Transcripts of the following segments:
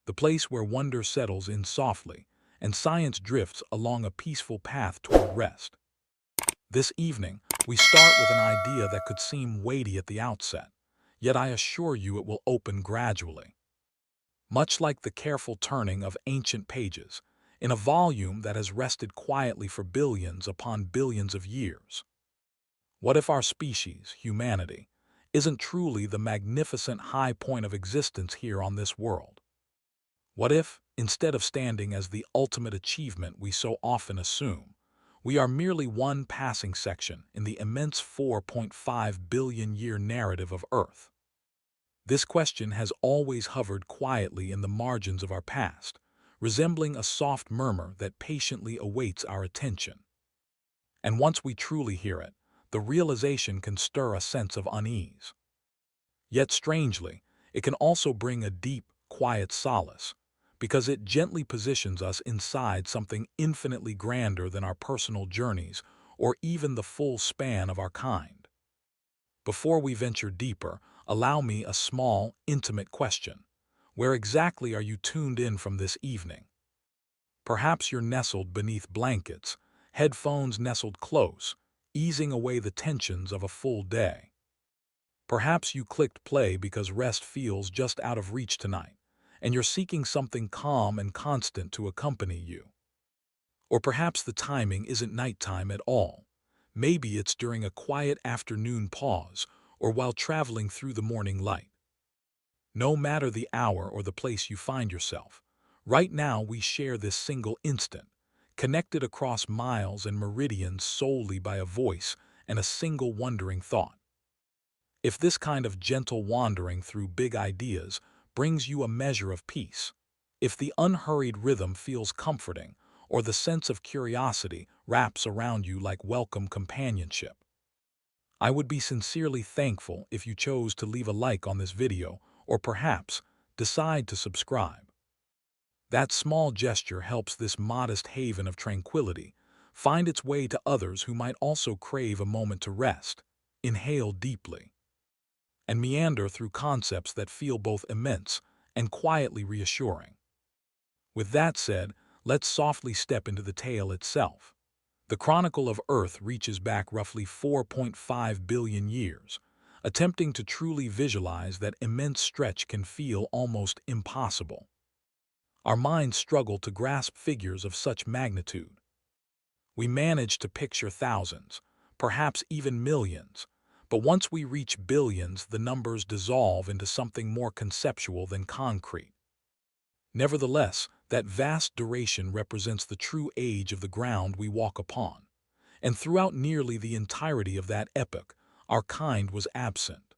the place where wonder settles in softly and science drifts along a peaceful path toward rest. This evening, we start with an idea that could seem weighty at the outset, yet I assure you it will open gradually. Much like the careful turning of ancient pages in a volume that has rested quietly for billions upon billions of years. What if our species, humanity, isn't truly the magnificent high point of existence here on this world? What if, instead of standing as the ultimate achievement we so often assume, we are merely one passing section in the immense 4.5 billion year narrative of Earth? This question has always hovered quietly in the margins of our past, resembling a soft murmur that patiently awaits our attention. And once we truly hear it, the realization can stir a sense of unease. Yet strangely, it can also bring a deep, quiet solace, because it gently positions us inside something infinitely grander than our personal journeys or even the full span of our kind. Before we venture deeper, allow me a small, intimate question. Where exactly are you tuned in from this evening? Perhaps you're nestled beneath blankets, headphones nestled close, easing away the tensions of a full day. Perhaps you clicked play because rest feels just out of reach tonight, and you're seeking something calm and constant to accompany you. Or perhaps the timing isn't nighttime at all. Maybe it's during a quiet afternoon pause or while traveling through the morning light. No matter the hour or the place you find yourself, right now we share this single instant, connected across miles and meridians solely by a voice and a single wondering thought. If this kind of gentle wandering through big ideas brings you a measure of peace, if the unhurried rhythm feels comforting, or the sense of curiosity wraps around you like welcome companionship, I would be sincerely thankful if you chose to leave a like on this video or perhaps decide to subscribe. That small gesture helps this modest haven of tranquility find its way to others who might also crave a moment to rest, inhale deeply, and meander through concepts that feel both immense and quietly reassuring. With that said, let's softly step into the tale itself. The Chronicle of Earth reaches back roughly 4.5 billion years, attempting to truly visualize that immense stretch can feel almost impossible. Our minds struggle to grasp figures of such magnitude. We manage to picture thousands, perhaps even millions, but once we reach billions, the numbers dissolve into something more conceptual than concrete. Nevertheless, that vast duration represents the true age of the ground we walk upon, and throughout nearly the entirety of that epoch, our kind was absent.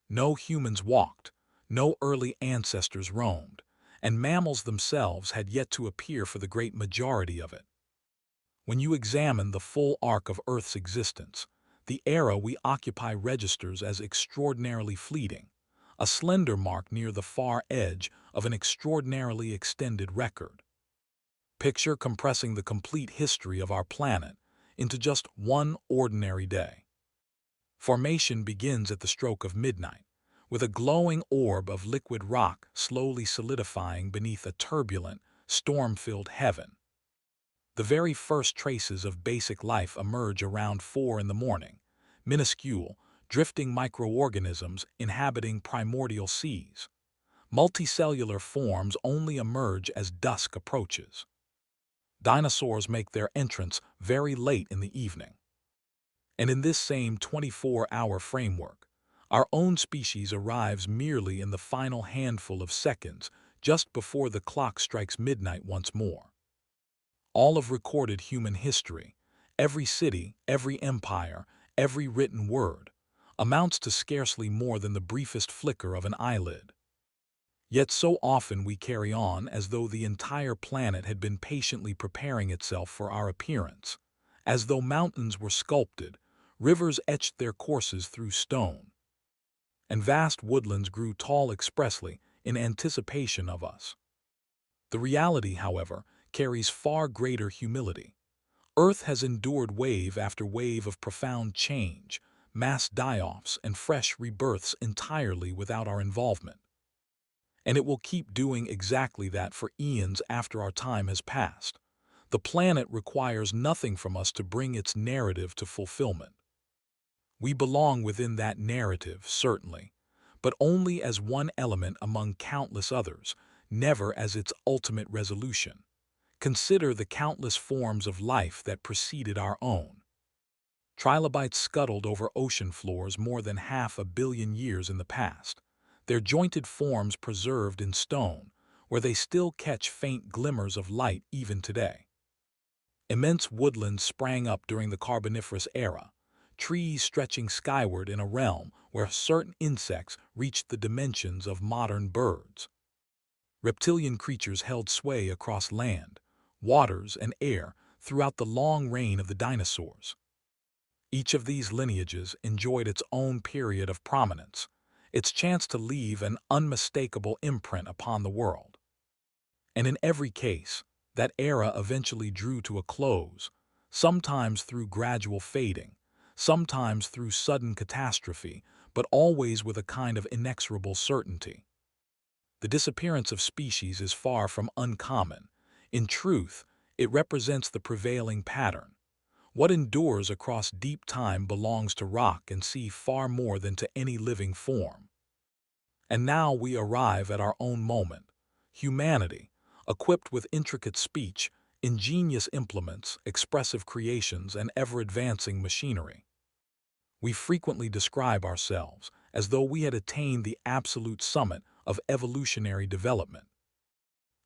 No humans walked, no early ancestors roamed, and mammals themselves had yet to appear for the great majority of it. When you examine the full arc of Earth's existence, the era we occupy registers as extraordinarily fleeting, a slender mark near the far edge of an extraordinarily extended record. Picture compressing the complete history of our planet into just one ordinary day. Formation begins at the stroke of midnight, with a glowing orb of liquid rock slowly solidifying beneath a turbulent, storm-filled heaven. The very first traces of basic life emerge around 4 in the morning, minuscule, drifting microorganisms inhabiting primordial seas. Multicellular forms only emerge as dusk approaches. Dinosaurs make their entrance very late in the evening. And in this same 24-hour framework, our own species arrives merely in the final handful of seconds just before the clock strikes midnight once more. All of recorded human history, every city, every empire, every written word, amounts to scarcely more than the briefest flicker of an eyelid. Yet so often we carry on as though the entire planet had been patiently preparing itself for our appearance, as though mountains were sculpted, rivers etched their courses through stone, and vast woodlands grew tall expressly in anticipation of us. The reality, however, carries far greater humility. Earth has endured wave after wave of profound change, mass die-offs, and fresh rebirths entirely without our involvement. And it will keep doing exactly that for eons after our time has passed. The planet requires nothing from us to bring its narrative to fulfillment. We belong within that narrative, certainly, but only as one element among countless others, never as its ultimate resolution. Consider the countless forms of life that preceded our own. Trilobites scuttled over ocean floors more than 500 million years in the past, their jointed forms preserved in stone, where they still catch faint glimmers of light even today. Immense woodlands sprang up during the Carboniferous era, trees stretching skyward in a realm where certain insects reached the dimensions of modern birds. Reptilian creatures held sway across land, waters, and air throughout the long reign of the dinosaurs. Each of these lineages enjoyed its own period of prominence, its chance to leave an unmistakable imprint upon the world. And in every case, that era eventually drew to a close, sometimes through gradual fading, sometimes through sudden catastrophe, but always with a kind of inexorable certainty. The disappearance of species is far from uncommon. In truth, it represents the prevailing pattern. What endures across deep time belongs to rock and sea far more than to any living form. And now we arrive at our own moment. Humanity, equipped with intricate speech, ingenious implements, expressive creations, and ever-advancing machinery. We frequently describe ourselves as though we had attained the absolute summit of evolutionary development,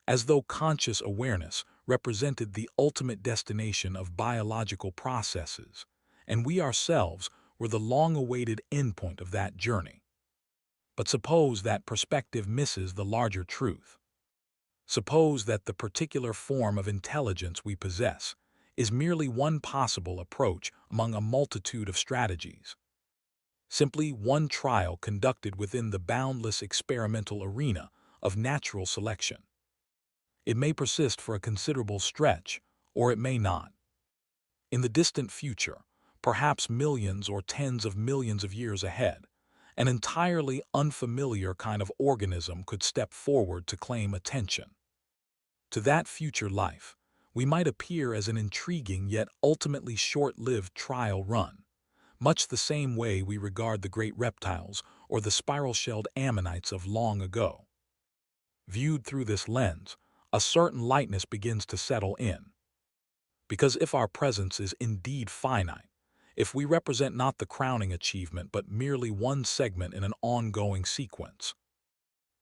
as though conscious awareness represented the ultimate destination of biological processes, and we ourselves were the long-awaited endpoint of that journey. But suppose that perspective misses the larger truth. Suppose that the particular form of intelligence we possess is merely one possible approach among a multitude of strategies. Simply one trial conducted within the boundless experimental arena of natural selection. It may persist for a considerable stretch, or it may not. In the distant future, perhaps millions or tens of millions of years ahead, an entirely unfamiliar kind of organism could step forward to claim attention. To that future life, we might appear as an intriguing yet ultimately short-lived trial run, much the same way we regard the great reptiles or the spiral-shelled ammonites of long ago. Viewed through this lens, a certain lightness begins to settle in. Because if our presence is indeed finite, if we represent not the crowning achievement but merely one segment in an ongoing sequence,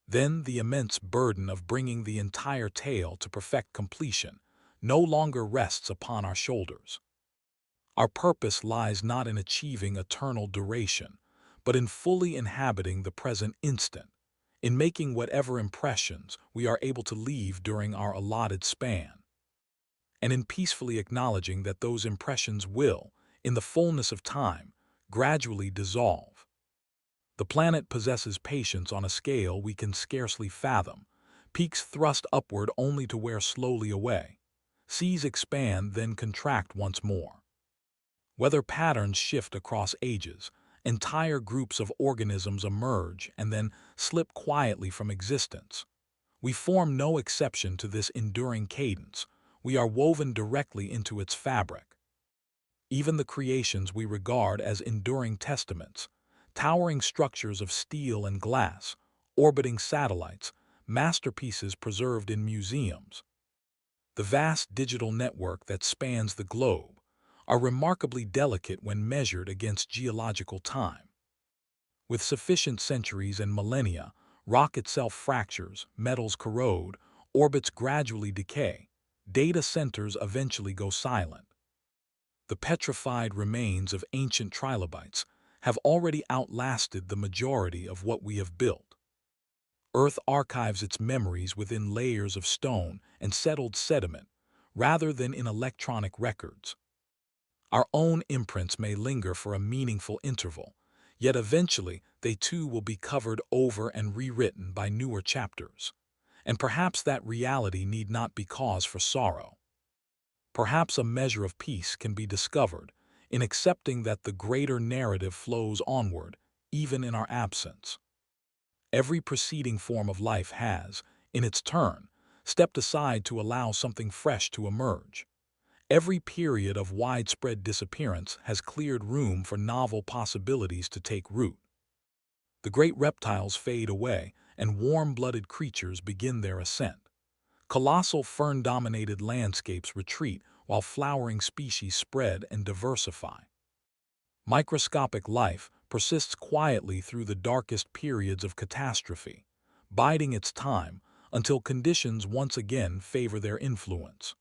then the immense burden of bringing the entire tale to perfect completion no longer rests upon our shoulders. Our purpose lies not in achieving eternal duration, but in fully inhabiting the present instant, in making whatever impressions we are able to leave during our allotted span, and in peacefully acknowledging that those impressions will, in the fullness of time, gradually dissolve. The planet possesses patience on a scale we can scarcely fathom, peaks thrust upward only to wear slowly away, seas expand then contract once more. Weather patterns shift across ages, entire groups of organisms emerge and then slip quietly from existence. We form no exception to this enduring cadence, we are woven directly into its fabric. Even the creations we regard as enduring testaments, towering structures of steel and glass, orbiting satellites, masterpieces preserved in museums, the vast digital network that spans the globe, are remarkably delicate when measured against geological time. With sufficient centuries and millennia, rock itself fractures, metals corrode, orbits gradually decay, data centers eventually go silent. The petrified remains of ancient trilobites have already outlasted the majority of what we have built. Earth archives its memories within layers of stone and settled sediment, rather than in electronic records. Our own imprints may linger for a meaningful interval, yet eventually they too will be covered over and rewritten by newer chapters. And perhaps that reality need not be cause for sorrow. Perhaps a measure of peace can be discovered in accepting that the greater narrative flows onward, even in our absence. Every preceding form of life has, in its turn, stepped aside to allow something fresh to emerge. Every period of widespread disappearance has cleared room for novel possibilities to take root. The great reptiles fade away, and warm-blooded creatures begin their ascent. Colossal fern-dominated landscapes retreat while flowering species spread and diversify. Microscopic life persists quietly through the darkest periods of catastrophe, biding its time until conditions once again favor their influence.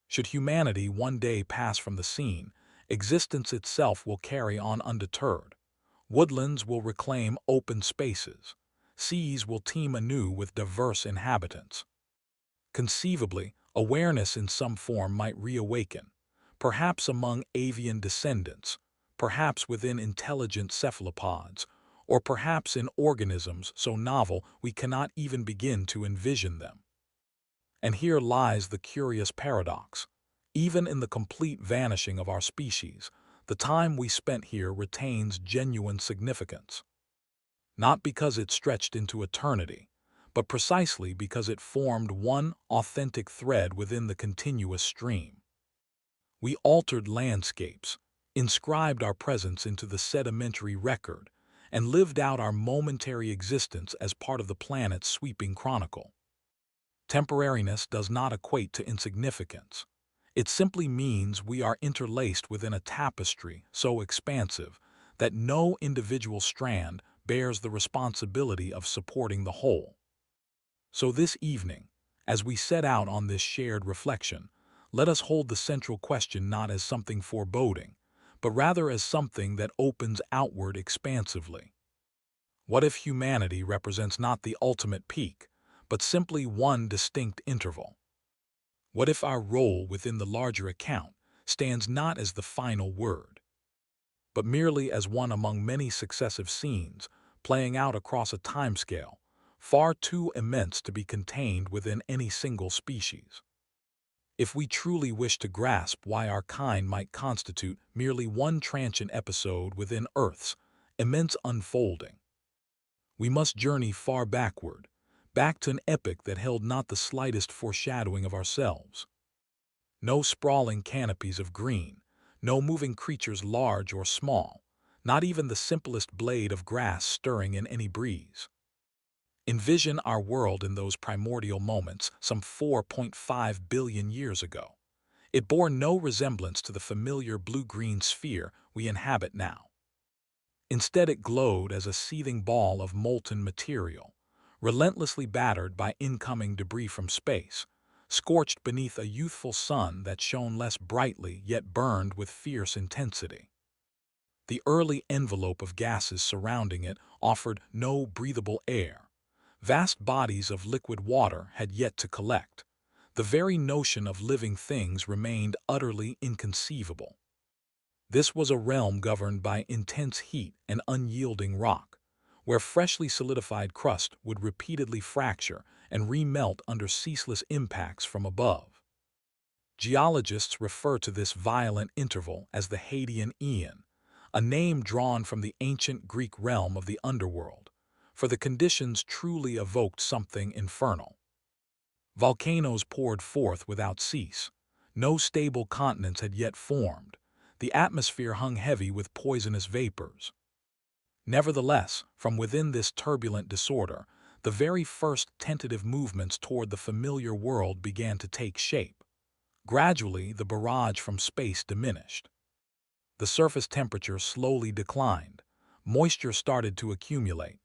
Should humanity one day pass from the scene, existence itself will carry on undeterred. Woodlands will reclaim open spaces. Seas will teem anew with diverse inhabitants. Conceivably, awareness in some form might reawaken, perhaps among avian descendants, perhaps within intelligent cephalopods, or perhaps in organisms so novel we cannot even begin to envision them. And here lies the curious paradox. Even in the complete vanishing of our species, the time we spent here retains genuine significance. Not because it stretched into eternity, but precisely because it formed one authentic thread within the continuous stream. We altered landscapes, inscribed our presence into the sedimentary record, and lived out our momentary existence as part of the planet's sweeping chronicle. Temporariness does not equate to insignificance. It simply means we are interlaced within a tapestry so expansive that no individual strand bears the responsibility of supporting the whole. So this evening, as we set out on this shared reflection, let us hold the central question not as something foreboding, but rather as something that opens outward expansively. What if humanity represents not the ultimate peak, but simply one distinct interval? What if our role within the larger account stands not as the final word, but merely as one among many successive scenes playing out across a timescale far too immense to be contained within any single species? If we truly wish to grasp why our kind might constitute merely one transient episode within Earth's immense unfolding, we must journey far backward, back to an epoch that held not the slightest foreshadowing of ourselves. No sprawling canopies of green, no moving creatures large or small, not even the simplest blade of grass stirring in any breeze. Envision our world in those primordial moments some 4.5 billion years ago. It bore no resemblance to the familiar blue-green sphere we inhabit now. Instead, it glowed as a seething ball of molten material, relentlessly battered by incoming debris from space, scorched beneath a youthful sun that shone less brightly yet burned with fierce intensity. The early envelope of gases surrounding it offered no breathable air. Vast bodies of liquid water had yet to collect. The very notion of living things remained utterly inconceivable. This was a realm governed by intense heat and unyielding rock, where freshly solidified crust would repeatedly fracture and remelt under ceaseless impacts from above. Geologists refer to this violent interval as the Hadean Aeon, a name drawn from the ancient Greek realm of the underworld, for the conditions truly evoked something infernal. Volcanoes poured forth without cease. No stable continents had yet formed. The atmosphere hung heavy with poisonous vapors. Nevertheless, from within this turbulent disorder, the very first tentative movements toward the familiar world began to take shape. Gradually, the barrage from space diminished. The surface temperature slowly declined. Moisture started to accumulate.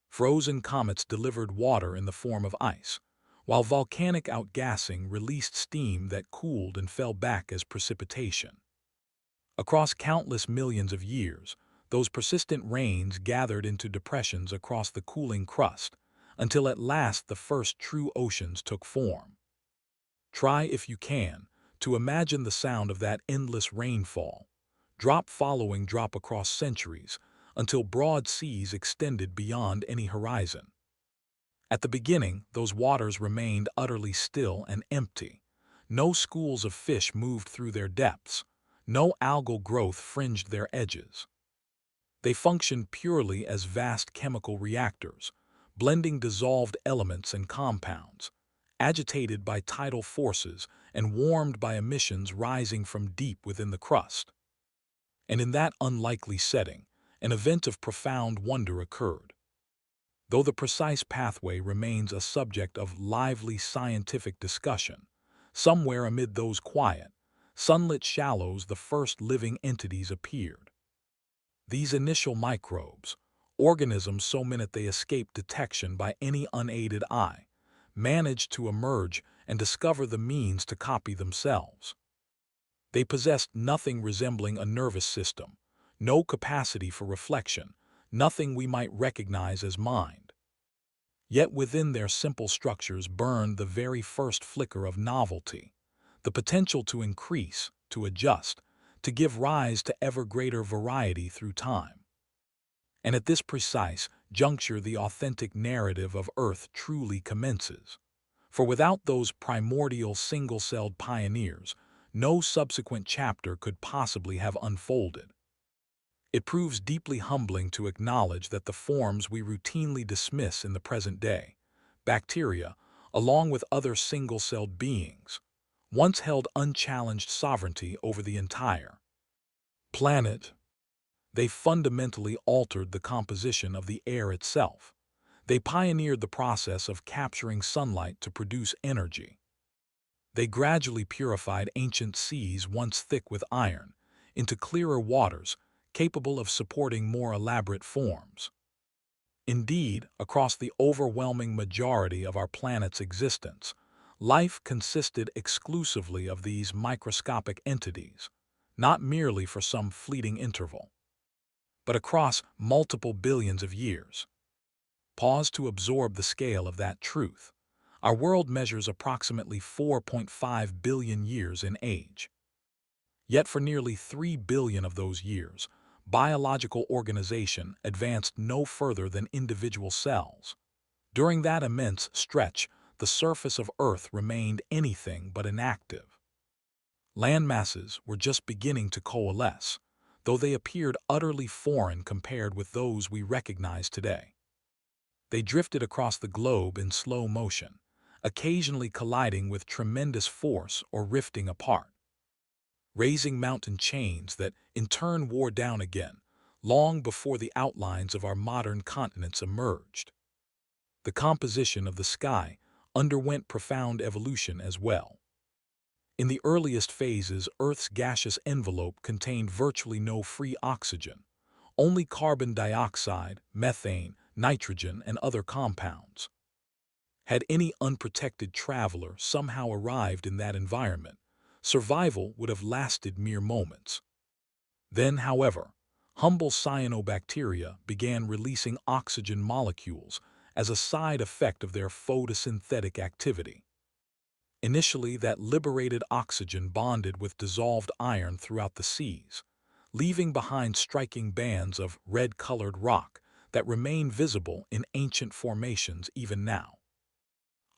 Frozen comets delivered water in the form of ice, while volcanic outgassing released steam that cooled and fell back as precipitation. Across countless millions of years, those persistent rains gathered into depressions across the cooling crust, until at last the first true oceans took form. Try, if you can, to imagine the sound of that endless rainfall, drop following drop across centuries, until broad seas extended beyond any horizon. At the beginning, those waters remained utterly still and empty. No schools of fish moved through their depths. No algal growth fringed their edges. They function purely as vast chemical reactors, blending dissolved elements and compounds, agitated by tidal forces and warmed by emissions rising from deep within the crust. And in that unlikely setting, an event of profound wonder occurred. Though the precise pathway remains a subject of lively scientific discussion, somewhere amid those quiet, sunlit shallows the first living entities appeared. These initial microbes, organisms so minute they escape detection by any unaided eye, managed to emerge and discover the means to copy themselves. They possessed nothing resembling a nervous system, no capacity for reflection, nothing we might recognize as mind. Yet within their simple structures burned the very first flicker of novelty, the potential to increase, to adjust, to give rise to ever greater variety through time. And at this precise juncture the authentic narrative of Earth truly commences. For without those primordial single-celled pioneers, no subsequent chapter could possibly have unfolded. It proves deeply humbling to acknowledge that the forms we routinely dismiss in the present day, bacteria, along with other single-celled beings, once held unchallenged sovereignty over the entire planet. They fundamentally altered the composition of the air itself. They pioneered the process of capturing sunlight to produce energy. They gradually purified ancient seas once thick with iron into clearer waters capable of supporting more elaborate forms. Indeed, across the overwhelming majority of our planet's existence, life consisted exclusively of these microscopic entities, not merely for some fleeting interval, but across multiple billions of years. Pause to absorb the scale of that truth. Our world measures approximately 4.5 billion years in age. Yet for nearly 3 billion of those years, biological organization advanced no further than individual cells. During that immense stretch, the surface of Earth remained anything but inactive. Land masses were just beginning to coalesce, though they appeared utterly foreign compared with those we recognize today. They drifted across the globe in slow motion, occasionally colliding with tremendous force or rifting apart, raising mountain chains that in turn wore down again, long before the outlines of our modern continents emerged. The composition of the sky underwent profound evolution as well. In the earliest phases, Earth's gaseous envelope contained virtually no free oxygen, only carbon dioxide, methane, nitrogen, and other compounds. Had any unprotected traveler somehow arrived in that environment, survival would have lasted mere moments. Then, however, humble cyanobacteria began releasing oxygen molecules as a side effect of their photosynthetic activity. Initially, that liberated oxygen bonded with dissolved iron throughout the seas, leaving behind striking bands of red-colored rock that remain visible in ancient formations even now.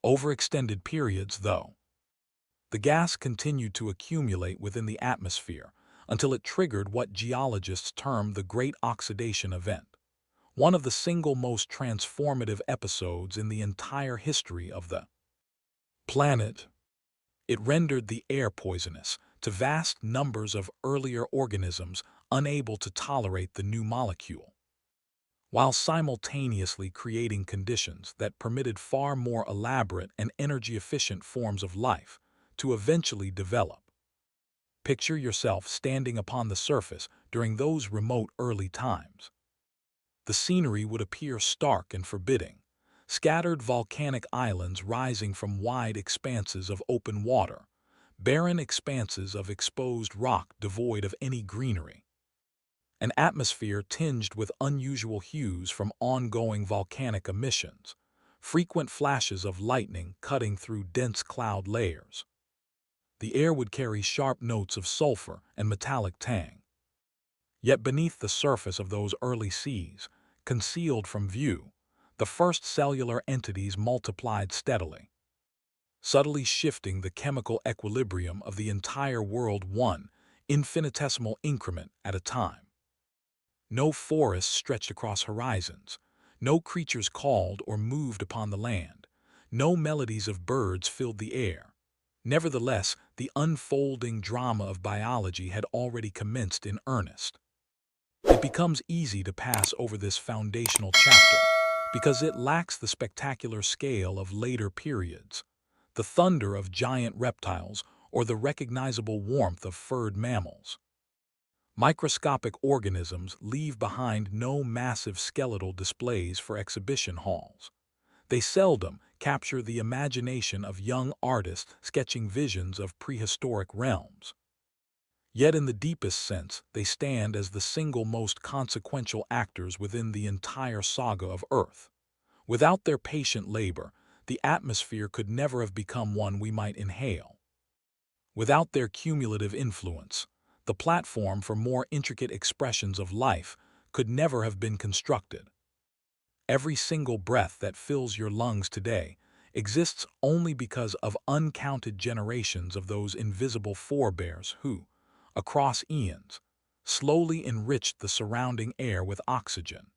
Over extended periods, though, the gas continued to accumulate within the atmosphere until it triggered what geologists term the Great Oxidation Event, one of the single most transformative episodes in the entire history of the planet. It rendered the air poisonous to vast numbers of earlier organisms unable to tolerate the new molecule, while simultaneously creating conditions that permitted far more elaborate and energy-efficient forms of life to eventually develop. Picture yourself standing upon the surface during those remote early times. The scenery would appear stark and forbidding, scattered volcanic islands rising from wide expanses of open water, barren expanses of exposed rock devoid of any greenery, an atmosphere tinged with unusual hues from ongoing volcanic emissions, frequent flashes of lightning cutting through dense cloud layers. The air would carry sharp notes of sulfur and metallic tang. Yet beneath the surface of those early seas, concealed from view, the first cellular entities multiplied steadily, subtly shifting the chemical equilibrium of the entire world one infinitesimal increment at a time. No forests stretched across horizons. No creatures called or moved upon the land. No melodies of birds filled the air. Nevertheless, the unfolding drama of biology had already commenced in earnest. It becomes easy to pass over this foundational chapter because it lacks the spectacular scale of later periods, the thunder of giant reptiles, or the recognizable warmth of furred mammals. Microscopic organisms leave behind no massive skeletal displays for exhibition halls. They seldom capture the imagination of young artists sketching visions of prehistoric realms. Yet in the deepest sense, they stand as the single most consequential actors within the entire saga of Earth. Without their patient labor, the atmosphere could never have become one we might inhale. Without their cumulative influence, the platform for more intricate expressions of life could never have been constructed. Every single breath that fills your lungs today exists only because of uncounted generations of those invisible forebears who, across eons, slowly enriched the surrounding air with oxygen.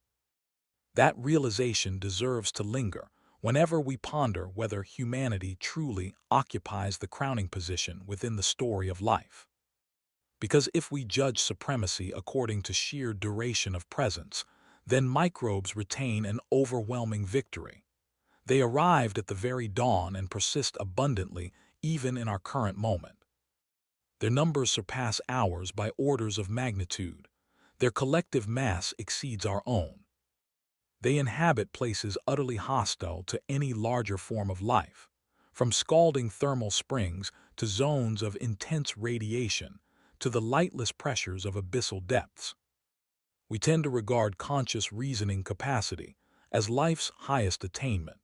That realization deserves to linger whenever we ponder whether humanity truly occupies the crowning position within the story of life. Because if we judge supremacy according to sheer duration of presence, then microbes retain an overwhelming victory. They arrived at the very dawn and persist abundantly even in our current moment. Their numbers surpass ours by orders of magnitude. Their collective mass exceeds our own. They inhabit places utterly hostile to any larger form of life, from scalding thermal springs to zones of intense radiation to the lightless pressures of abyssal depths. We tend to regard conscious reasoning capacity as life's highest attainment.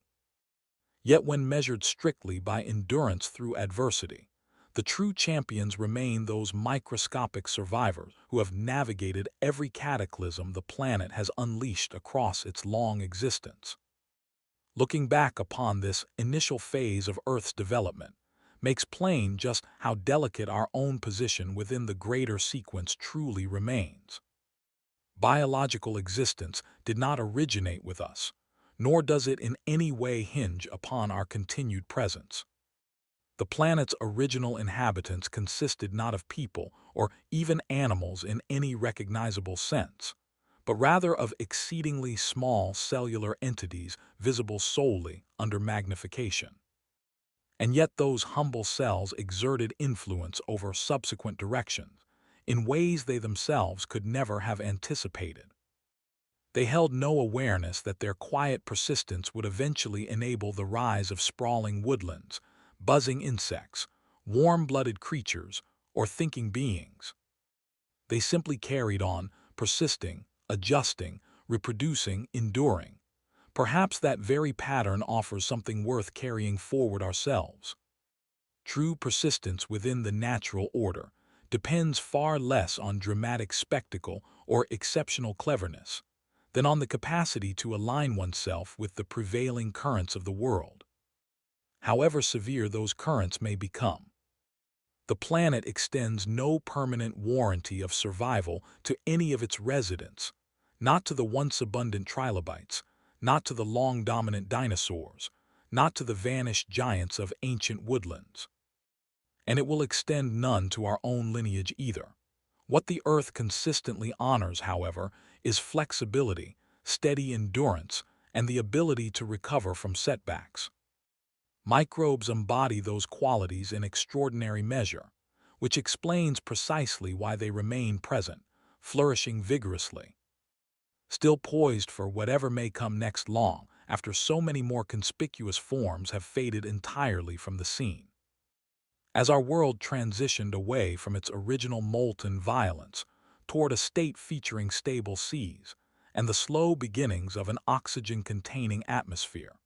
Yet when measured strictly by endurance through adversity, the true champions remain those microscopic survivors who have navigated every cataclysm the planet has unleashed across its long existence. Looking back upon this initial phase of Earth's development makes plain just how delicate our own position within the greater sequence truly remains. Biological existence did not originate with us, nor does it in any way hinge upon our continued presence. The planet's original inhabitants consisted not of people or even animals in any recognizable sense, but rather of exceedingly small cellular entities visible solely under magnification. And yet those humble cells exerted influence over subsequent directions in ways they themselves could never have anticipated. They held no awareness that their quiet persistence would eventually enable the rise of sprawling woodlands, buzzing insects, warm-blooded creatures, or thinking beings. They simply carried on, persisting, adjusting, reproducing, enduring. Perhaps that very pattern offers something worth carrying forward ourselves. True persistence within the natural order depends far less on dramatic spectacle or exceptional cleverness than on the capacity to align oneself with the prevailing currents of the world, however severe those currents may become. The planet extends no permanent warranty of survival to any of its residents, not to the once abundant trilobites, not to the long dominant dinosaurs, not to the vanished giants of ancient woodlands. And it will extend none to our own lineage either. What the Earth consistently honors, however, is flexibility, steady endurance, and the ability to recover from setbacks. Microbes embody those qualities in extraordinary measure, which explains precisely why they remain present, flourishing vigorously, still poised for whatever may come next long after so many more conspicuous forms have faded entirely from the scene. As our world transitioned away from its original molten violence toward a state featuring stable seas and the slow beginnings of an oxygen-containing atmosphere,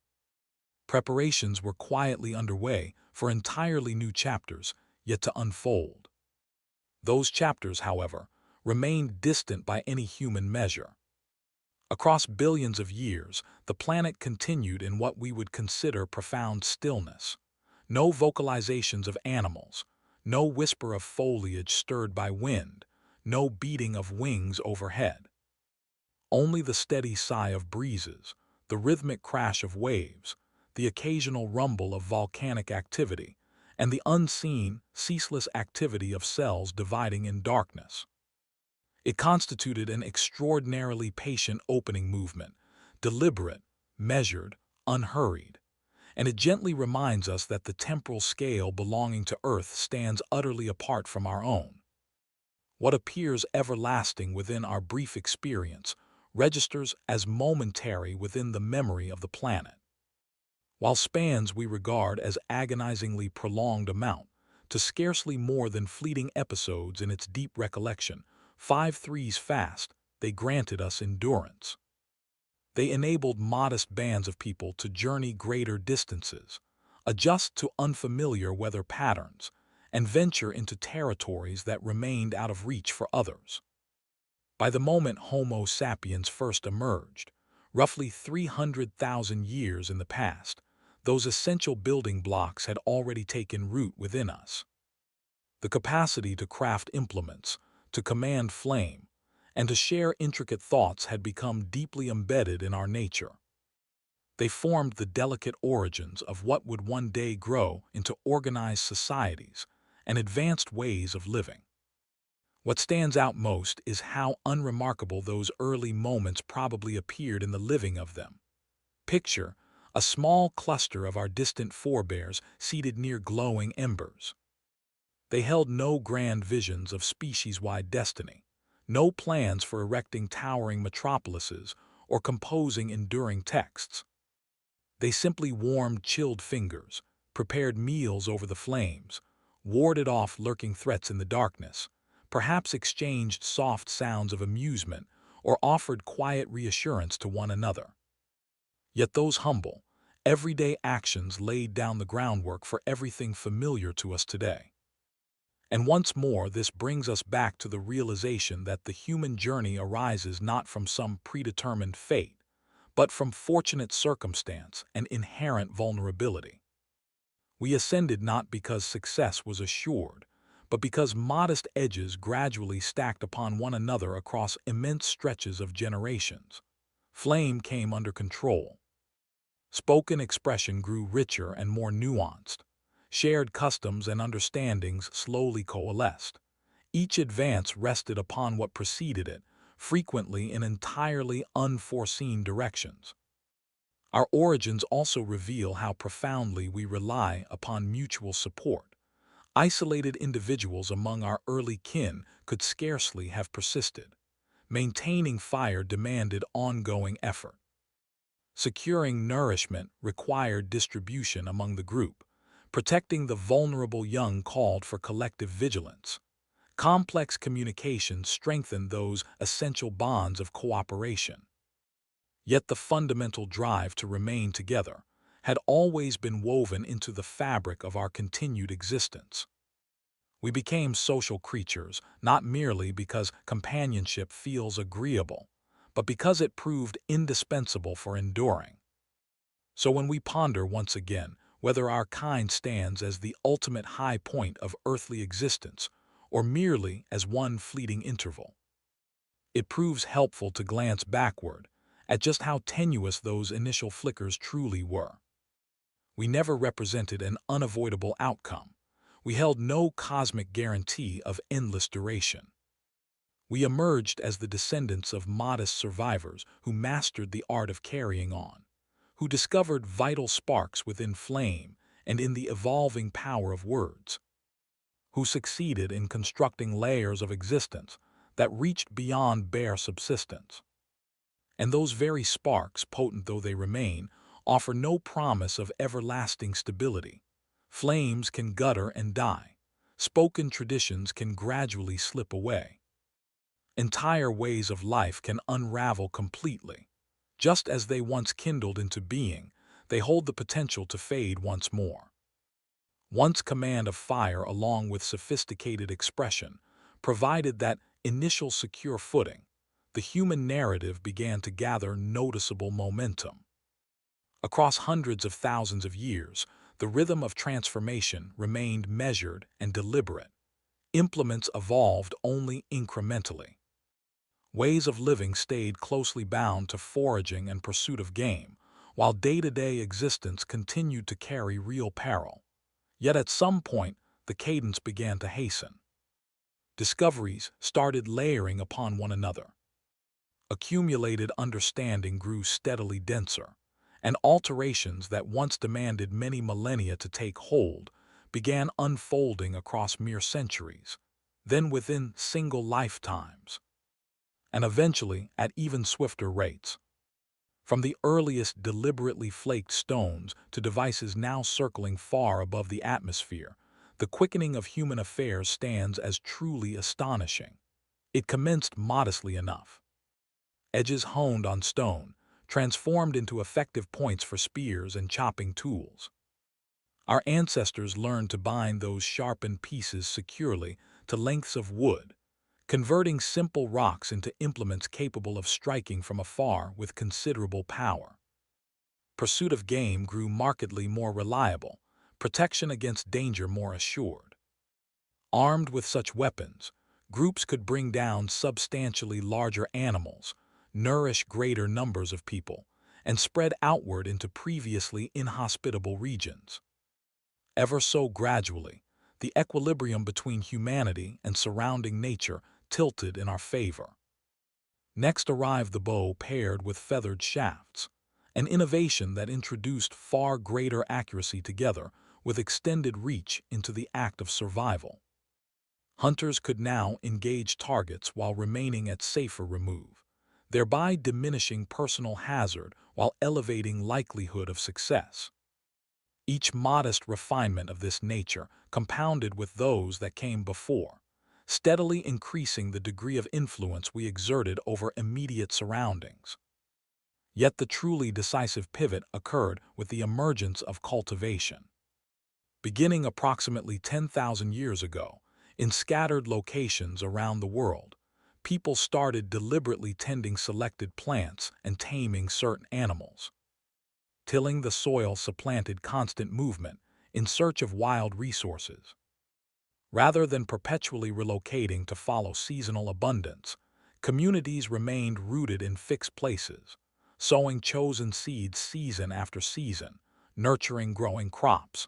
preparations were quietly underway for entirely new chapters yet to unfold. Those chapters, however, remained distant by any human measure. Across billions of years, the planet continued in what we would consider profound stillness. No vocalizations of animals, no whisper of foliage stirred by wind, no beating of wings overhead. Only the steady sigh of breezes, the rhythmic crash of waves, the occasional rumble of volcanic activity, and the unseen, ceaseless activity of cells dividing in darkness. It constituted an extraordinarily patient opening movement, deliberate, measured, unhurried, and it gently reminds us that the temporal scale belonging to Earth stands utterly apart from our own. What appears everlasting within our brief experience registers as momentary within the memory of the planet, while spans we regard as agonizingly prolonged amount to scarcely more than fleeting episodes in its deep recollection. 5 threes fast, they granted us endurance. They enabled modest bands of people to journey greater distances, adjust to unfamiliar weather patterns, and venture into territories that remained out of reach for others. By the moment Homo sapiens first emerged, roughly 300,000 years in the past, those essential building blocks had already taken root within us. The capacity to craft implements, to command flame, and to share intricate thoughts had become deeply embedded in our nature. They formed the delicate origins of what would one day grow into organized societies and advanced ways of living. What stands out most is how unremarkable those early moments probably appeared in the living of them. Picture a small cluster of our distant forebears seated near glowing embers. They held no grand visions of species-wide destiny, no plans for erecting towering metropolises or composing enduring texts. They simply warmed chilled fingers, prepared meals over the flames, warded off lurking threats in the darkness, perhaps exchanged soft sounds of amusement or offered quiet reassurance to one another. Yet those humble, everyday actions laid down the groundwork for everything familiar to us today. And once more, this brings us back to the realization that the human journey arises not from some predetermined fate, but from fortunate circumstance and inherent vulnerability. We ascended not because success was assured, but because modest edges gradually stacked upon one another across immense stretches of generations. Flame came under control. Spoken expression grew richer and more nuanced. Shared customs and understandings slowly coalesced. Each advance rested upon what preceded it, frequently in entirely unforeseen directions. Our origins also reveal how profoundly we rely upon mutual support. Isolated individuals among our early kin could scarcely have persisted. Maintaining fire demanded ongoing effort. Securing nourishment required distribution among the group. Protecting the vulnerable young called for collective vigilance. Complex communication strengthened those essential bonds of cooperation. Yet the fundamental drive to remain together had always been woven into the fabric of our continued existence. We became social creatures not merely because companionship feels agreeable, but because it proved indispensable for enduring. So when we ponder once again whether our kind stands as the ultimate high point of earthly existence or merely as one fleeting interval, it proves helpful to glance backward at just how tenuous those initial flickers truly were. We never represented an unavoidable outcome. We held no cosmic guarantee of endless duration. We emerged as the descendants of modest survivors who mastered the art of carrying on, who discovered vital sparks within flame and in the evolving power of words, who succeeded in constructing layers of existence that reached beyond bare subsistence. And those very sparks, potent though they remain, offer no promise of everlasting stability. Flames can gutter and die. Spoken traditions can gradually slip away. Entire ways of life can unravel completely. Just as they once kindled into being, they hold the potential to fade once more. Once command of fire along with sophisticated expression provided that initial secure footing, the human narrative began to gather noticeable momentum. Across hundreds of thousands of years, the rhythm of transformation remained measured and deliberate. Implements evolved only incrementally. Ways of living stayed closely bound to foraging and pursuit of game, while day-to-day existence continued to carry real peril. Yet at some point, the cadence began to hasten. Discoveries started layering upon one another. Accumulated understanding grew steadily denser, and alterations that once demanded many millennia to take hold began unfolding across mere centuries, then within single lifetimes, and eventually at even swifter rates. From the earliest deliberately flaked stones to devices now circling far above the atmosphere, the quickening of human affairs stands as truly astonishing. It commenced modestly enough. Edges honed on stone, transformed into effective points for spears and chopping tools. Our ancestors learned to bind those sharpened pieces securely to lengths of wood, converting simple rocks into implements capable of striking from afar with considerable power. Pursuit of game grew markedly more reliable, protection against danger more assured. Armed with such weapons, groups could bring down substantially larger animals, nourish greater numbers of people, and spread outward into previously inhospitable regions. Ever so gradually, the equilibrium between humanity and surrounding nature tilted in our favor. Next arrived the bow paired with feathered shafts, an innovation that introduced far greater accuracy together with extended reach into the act of survival. Hunters could now engage targets while remaining at safer remove, thereby diminishing personal hazard while elevating likelihood of success. Each modest refinement of this nature compounded with those that came before, steadily increasing the degree of influence we exerted over immediate surroundings. Yet the truly decisive pivot occurred with the emergence of cultivation. Beginning approximately 10,000 years ago, in scattered locations around the world, people started deliberately tending selected plants and taming certain animals. Tilling the soil supplanted constant movement in search of wild resources. Rather than perpetually relocating to follow seasonal abundance, communities remained rooted in fixed places, sowing chosen seeds season after season, nurturing growing crops,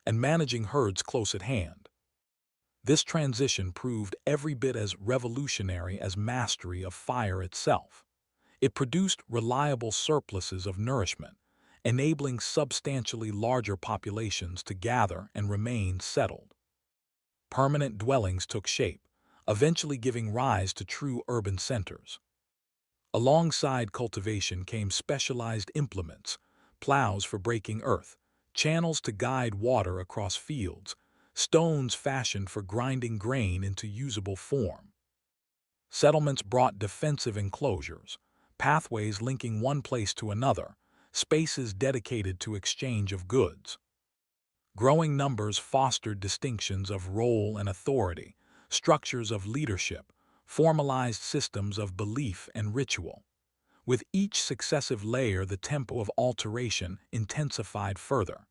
and managing herds close at hand. This transition proved every bit as revolutionary as mastery of fire itself. It produced reliable surpluses of nourishment, enabling substantially larger populations to gather and remain settled. Permanent dwellings took shape, eventually giving rise to true urban centers. Alongside cultivation came specialized implements, plows for breaking earth, channels to guide water across fields, stones fashioned for grinding grain into usable form. Settlements brought defensive enclosures, pathways linking one place to another, spaces dedicated to exchange of goods. Growing numbers fostered distinctions of role and authority, structures of leadership, formalized systems of belief and ritual. With each successive layer, the tempo of alteration intensified further.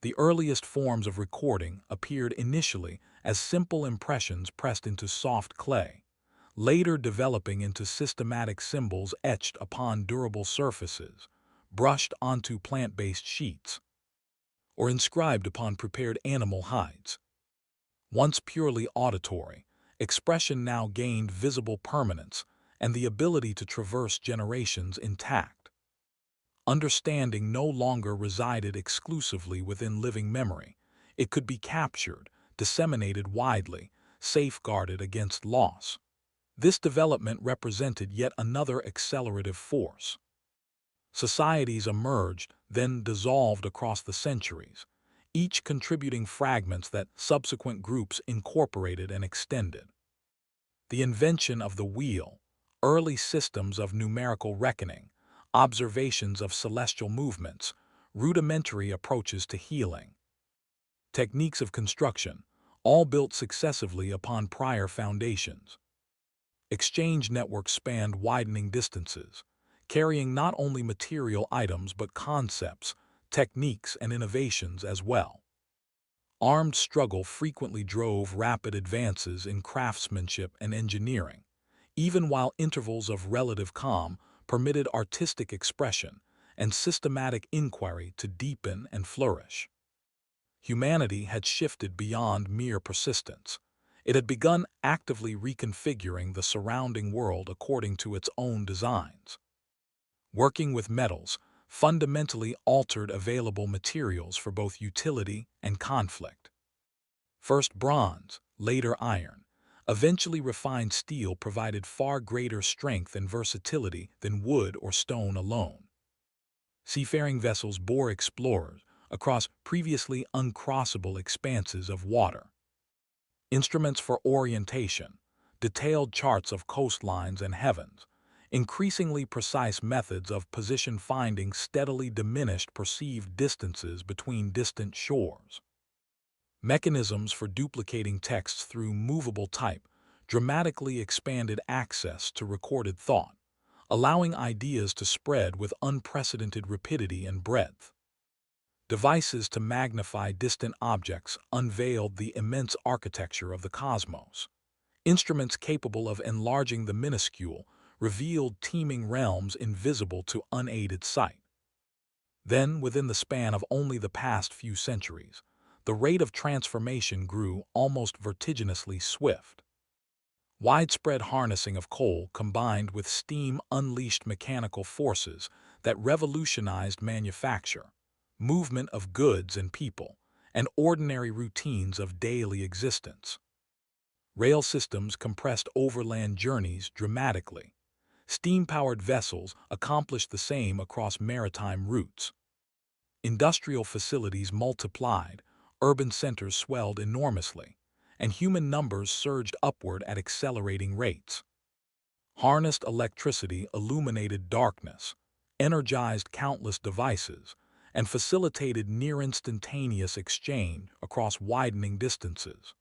The earliest forms of recording appeared initially as simple impressions pressed into soft clay, later developing into systematic symbols etched upon durable surfaces, brushed onto plant-based sheets, or inscribed upon prepared animal hides. Once purely auditory, expression now gained visible permanence and the ability to traverse generations intact. Understanding no longer resided exclusively within living memory. It could be captured, disseminated widely, safeguarded against loss. This development represented yet another accelerative force. Societies emerged, then dissolved across the centuries, each contributing fragments that subsequent groups incorporated and extended. The invention of the wheel, early systems of numerical reckoning, observations of celestial movements, rudimentary approaches to healing, techniques of construction, all built successively upon prior foundations. Exchange networks spanned widening distances, carrying not only material items but concepts, techniques, and innovations as well. Armed struggle frequently drove rapid advances in craftsmanship and engineering, even while intervals of relative calm permitted artistic expression and systematic inquiry to deepen and flourish. Humanity had shifted beyond mere persistence. It had begun actively reconfiguring the surrounding world according to its own designs. Working with metals fundamentally altered available materials for both utility and conflict. First bronze, later iron, eventually refined steel provided far greater strength and versatility than wood or stone alone. Seafaring vessels bore explorers across previously uncrossable expanses of water. Instruments for orientation, detailed charts of coastlines and heavens, increasingly precise methods of position finding steadily diminished perceived distances between distant shores. Mechanisms for duplicating texts through movable type dramatically expanded access to recorded thought, allowing ideas to spread with unprecedented rapidity and breadth. Devices to magnify distant objects unveiled the immense architecture of the cosmos. Instruments capable of enlarging the minuscule revealed teeming realms invisible to unaided sight. Then, within the span of only the past few centuries, the rate of transformation grew almost vertiginously swift. Widespread harnessing of coal combined with steam unleashed mechanical forces that revolutionized manufacture, movement of goods and people, and ordinary routines of daily existence. Rail systems compressed overland journeys dramatically. Steam-powered vessels accomplished the same across maritime routes. Industrial facilities multiplied, urban centers swelled enormously, and human numbers surged upward at accelerating rates. Harnessed electricity illuminated darkness, energized countless devices, and facilitated near-instantaneous exchange across widening distances.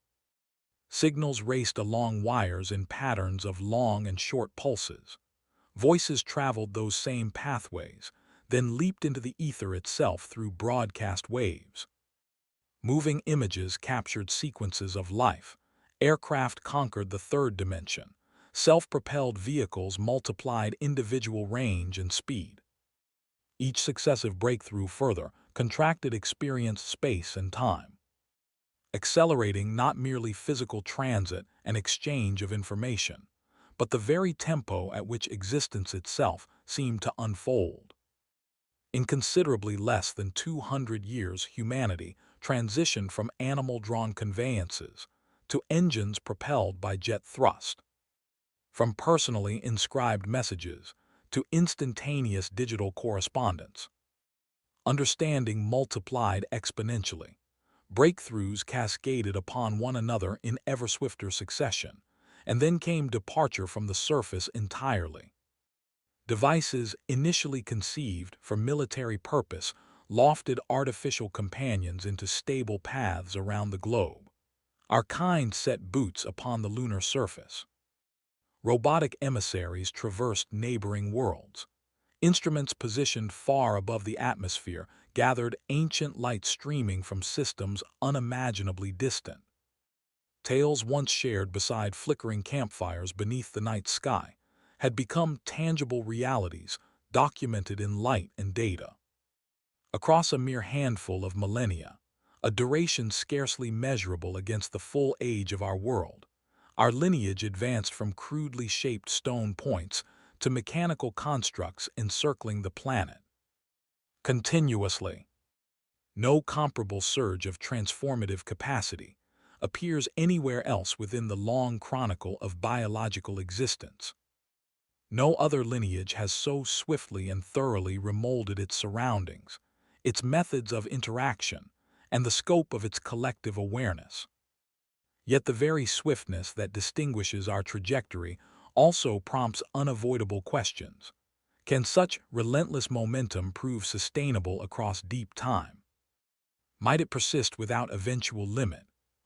Signals raced along wires in patterns of long and short pulses. Voices traveled those same pathways, then leaped into the ether itself through broadcast waves. Moving images captured sequences of life. Aircraft conquered the third dimension. Self-propelled vehicles multiplied individual range and speed. Each successive breakthrough further contracted experienced space and time, accelerating not merely physical transit and exchange of information, but the very tempo at which existence itself seemed to unfold. In considerably less than 200 years, humanity transitioned from animal-drawn conveyances to engines propelled by jet thrust, from personally inscribed messages to instantaneous digital correspondence. Understanding multiplied exponentially. Breakthroughs cascaded upon one another in ever swifter succession, and then came departure from the surface entirely. Devices initially conceived for military purpose lofted artificial companions into stable paths around the globe. Our kind set boots upon the lunar surface. Robotic emissaries traversed neighboring worlds. Instruments positioned far above the atmosphere gathered ancient light streaming from systems unimaginably distant. Tales once shared beside flickering campfires beneath the night sky had become tangible realities documented in light and data. Across a mere handful of millennia, a duration scarcely measurable against the full age of our world, our lineage advanced from crudely shaped stone points to mechanical constructs encircling the planet. Continuously, no comparable surge of transformative capacity appears anywhere else within the long chronicle of biological existence. No other lineage has so swiftly and thoroughly remolded its surroundings, its methods of interaction, and the scope of its collective awareness. Yet the very swiftness that distinguishes our trajectory also prompts unavoidable questions. Can such relentless momentum prove sustainable across deep time? Might it persist without eventual limit?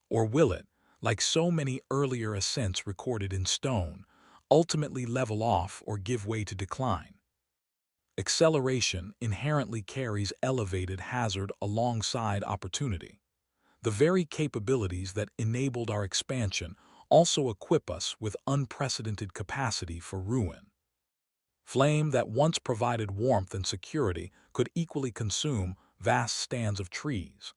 Or will it, like so many earlier ascents recorded in stone, ultimately level off or give way to decline? Acceleration inherently carries elevated hazard alongside opportunity. The very capabilities that enabled our expansion also equip us with unprecedented capacity for ruin. Flame that once provided warmth and security could equally consume vast stands of trees.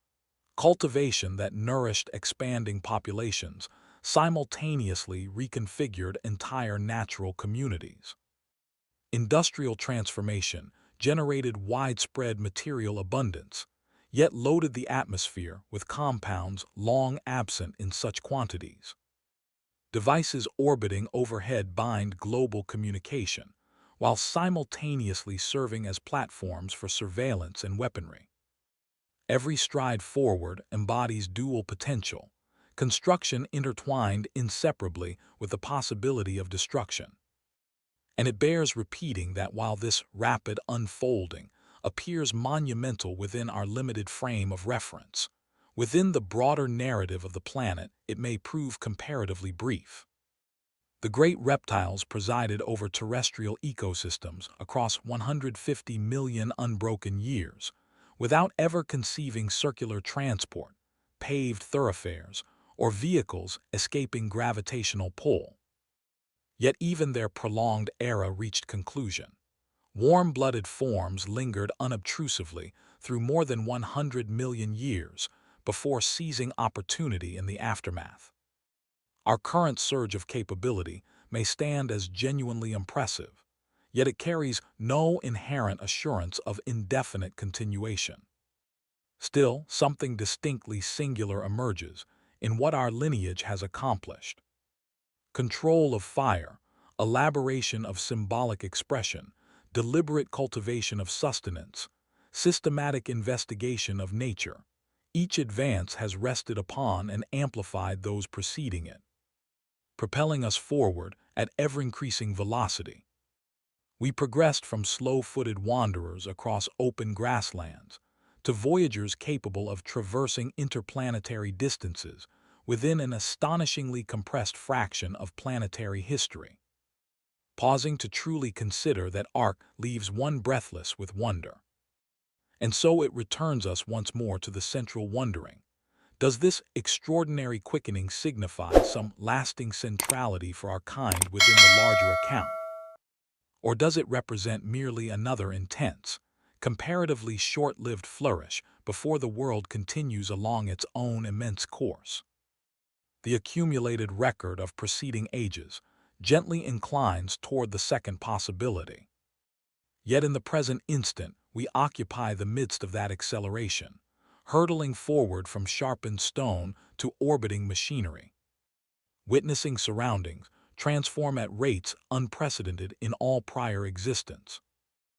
Cultivation that nourished expanding populations simultaneously reconfigured entire natural communities. Industrial transformation generated widespread material abundance, yet loaded the atmosphere with compounds long absent in such quantities. Devices orbiting overhead bind global communication, while simultaneously serving as platforms for surveillance and weaponry. Every stride forward embodies dual potential, construction intertwined inseparably with the possibility of destruction. And it bears repeating that while this rapid unfolding appears monumental within our limited frame of reference, within the broader narrative of the planet it may prove comparatively brief. The great reptiles presided over terrestrial ecosystems across 150 million unbroken years, without ever conceiving circular transport, paved thoroughfares, or vehicles escaping gravitational pull. Yet even their prolonged era reached conclusion. Warm-blooded forms lingered unobtrusively through more than 100 million years before seizing opportunity in the aftermath. Our current surge of capability may stand as genuinely impressive, yet it carries no inherent assurance of indefinite continuation. Still, something distinctly singular emerges in what our lineage has accomplished. Control of fire, elaboration of symbolic expression, deliberate cultivation of sustenance, systematic investigation of nature. Each advance has rested upon and amplified those preceding it, propelling us forward at ever-increasing velocity. We progressed from slow-footed wanderers across open grasslands to voyagers capable of traversing interplanetary distances within an astonishingly compressed fraction of planetary history. Pausing to truly consider that arc leaves one breathless with wonder. And so it returns us once more to the central wondering. Does this extraordinary quickening signify some lasting centrality for our kind within the larger account? Or does it represent merely another intense, comparatively short-lived flourish before the world continues along its own immense course? The accumulated record of preceding ages gently inclines toward the second possibility. Yet in the present instant, we occupy the midst of that acceleration, hurtling forward from sharpened stone to orbiting machinery, witnessing surroundings transform at rates unprecedented in all prior existence.